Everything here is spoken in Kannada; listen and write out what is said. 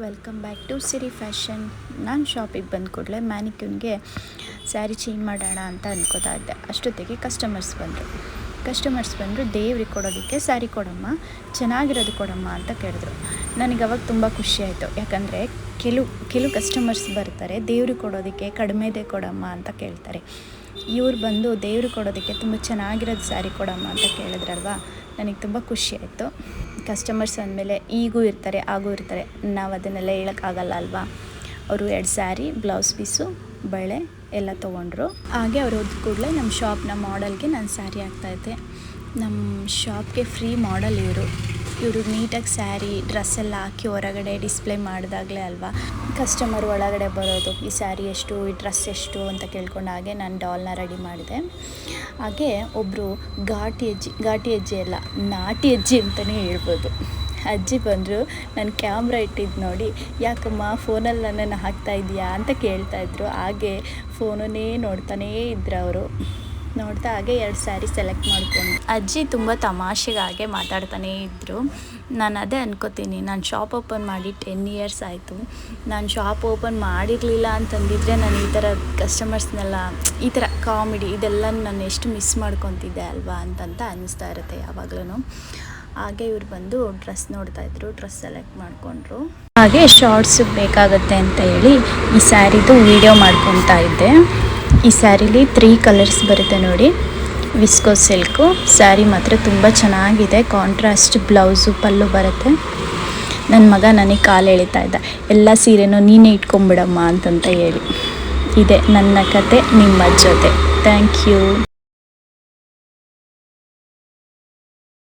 Welcome back to Siri fashion. ನಾನು ಶಾಪಿಗೆ ಬಂದ ಕೂಡಲೇ ಮ್ಯಾನಿಕ್ಯೂನ್ಗೆ ಸ್ಯಾರಿ ಚೇಂಜ್ ಮಾಡೋಣ ಅಂತ ಅಂದ್ಕೋತಾ ಇದ್ದೆ. ಅಷ್ಟೊತ್ತಿಗೆ ಕಸ್ಟಮರ್ಸ್ ಬಂದರು ದೇವ್ರಿಗೆ ಕೊಡೋದಕ್ಕೆ ಸ್ಯಾರಿ ಕೊಡಮ್ಮ, ಚೆನ್ನಾಗಿರೋದು ಕೊಡಮ್ಮ ಅಂತ ಕೇಳಿದ್ರು. ನನಗೆ ಅವಾಗ ತುಂಬ ಖುಷಿ ಆಯಿತು. ಯಾಕಂದರೆ ಕೆಲವು ಕಸ್ಟಮರ್ಸ್ ಬರ್ತಾರೆ ದೇವ್ರಿಗೆ ಕೊಡೋದಕ್ಕೆ ಕಡಿಮೆದೇ ಕೊಡಮ್ಮ ಅಂತ ಕೇಳ್ತಾರೆ. ಇವ್ರು ಬಂದು ದೇವ್ರಿಗೆ ಕೊಡೋದಕ್ಕೆ ತುಂಬ ಚೆನ್ನಾಗಿರೋದು ಸ್ಯಾರಿ ಕೊಡಮ್ಮ ಅಂತ ಕೇಳಿದ್ರಲ್ವ, ನನಗೆ ತುಂಬ ಖುಷಿ ಆಯಿತು. ಕಸ್ಟಮರ್ಸ್ ಅಂದಮೇಲೆ ಈಗೂ ಇರ್ತಾರೆ ಆಗೂ ಇರ್ತಾರೆ, ನಾವು ಅದನ್ನೆಲ್ಲ ಹೇಳೋಕ್ಕಾಗಲ್ಲ ಅಲ್ವಾ. ಅವರು 2 ಸ್ಯಾರಿ, ಬ್ಲೌಸ್ ಪೀಸು, ಬಳೆ ಎಲ್ಲ ತೊಗೊಂಡ್ರು. ಹಾಗೆ ಅವ್ರು ಹೋದ ಕೂಡಲೇ ನಮ್ಮ ಶಾಪ್ನ ಮಾಡೆಲ್ಗೆ ನಾನು ಸ್ಯಾರಿ ಹಾಕ್ತಾಯಿದ್ದೆ. ನಮ್ಮ ಶಾಪ್ಗೆ ಫ್ರೀ ಮಾಡೆಲ್ ಇವರು ನೀಟಾಗಿ ಸ್ಯಾರಿ ಡ್ರೆಸ್ ಎಲ್ಲ ಹಾಕಿ ಹೊರಗಡೆ ಡಿಸ್ಪ್ಲೇ ಮಾಡಿದಾಗಲೇ ಅಲ್ವಾ ಕಸ್ಟಮರ್ ಒಳಗಡೆ ಬರೋದು. ಈ ಸ್ಯಾರಿ ಎಷ್ಟು, ಈ ಡ್ರೆಸ್ ಎಷ್ಟು ಅಂತ ಕೇಳ್ಕೊಂಡು ಹಾಗೆ ನಾನು ಡಾಲ್ನ ರೆಡಿ ಮಾಡಿದೆ. ಹಾಗೆ ಒಬ್ಬರು ಘಾಟಿ ಹೆಜ್ಜೆ ಅಲ್ಲ, ನಾಟಿ ಹೆಜ್ಜೆ ಅಂತಲೇ ಹೇಳ್ಬೋದು. ಅಜ್ಜಿ ಬಂದರು, ನಾನು ಕ್ಯಾಮ್ರಾ ಇಟ್ಟಿದ್ದು ನೋಡಿ, ಯಾಕಮ್ಮ ಫೋನಲ್ಲಿ ನನ್ನನ್ನು ಹಾಕ್ತಾಯಿದ್ದೀಯಾ ಅಂತ ಕೇಳ್ತಾಯಿದ್ರು. ಹಾಗೆ ಫೋನನ್ನೇ ನೋಡ್ತಾನೇ ಇದ್ರು ಅವರು. ನೋಡ್ತಾ ಹಾಗೆ 2 ಸ್ಯಾರಿ ಸೆಲೆಕ್ಟ್ ಮಾಡ್ಕೊಂಡು ಅಜ್ಜಿ ತುಂಬ ತಮಾಷೆಗೆ ಹಾಗೆ ಮಾತಾಡ್ತಾನೇ ಇದ್ದರು. ನಾನು ಅದೇ ಅನ್ಕೋತೀನಿ, ನಾನು ಶಾಪ್ ಓಪನ್ ಮಾಡಿ 10 ಇಯರ್ಸ್ ಆಯಿತು. ನಾನು ಶಾಪ್ ಓಪನ್ ಮಾಡಿರಲಿಲ್ಲ ಅಂತಂದಿದ್ರೆ ನಾನು ಈ ಥರ ಕಸ್ಟಮರ್ಸ್ನೆಲ್ಲ, ಈ ಥರ ಕಾಮಿಡಿ ಇದೆಲ್ಲ ನಾನು ಎಷ್ಟು ಮಿಸ್ ಮಾಡ್ಕೊತಿದ್ದೆ ಅಲ್ವಾ ಅಂತಂತ ಅನ್ನಿಸ್ತಾ ಇರುತ್ತೆ ಯಾವಾಗಲೂ. ಹಾಗೆ ಇವ್ರು ಬಂದು ಡ್ರೆಸ್ ನೋಡ್ತಾಯಿದ್ರು, ಡ್ರೆಸ್ ಸೆಲೆಕ್ಟ್ ಮಾಡಿಕೊಂಡ್ರು. ಹಾಗೆ ಶಾರ್ಟ್ಸ್ ಬೇಕಾಗುತ್ತೆ ಅಂತ ಹೇಳಿ ಈ ಸ್ಯಾರಿದು ವಿಡಿಯೋ ಮಾಡ್ಕೊತಾ ಇದ್ದೆ. ಈ ಸ್ಯಾರಿಲಿ 3 ಕಲರ್ಸ್ ಬರುತ್ತೆ ನೋಡಿ. ವಿಸ್ಕೋಸ್ ಸಿಲ್ಕು ಸ್ಯಾರಿ ಮಾತ್ರ ತುಂಬ ಚೆನ್ನಾಗಿದೆ. ಕಾಂಟ್ರಾಸ್ಟ್ ಬ್ಲೌಸು ಪಲ್ಲು ಬರುತ್ತೆ. ನನ್ನ ಮಗ ನನಗೆ ಕಾಲು ಎಳಿತಾ ಇದ್ದ, ಎಲ್ಲ ಸೀರೆನೂ ನೀನೇ ಇಟ್ಕೊಂಬಿಡಮ್ಮ ಅಂತಂತ ಹೇಳಿ. ಇದೆ ನನ್ನ ಕತೆ ನಿಮ್ಮ ಜೊತೆ. Thank you.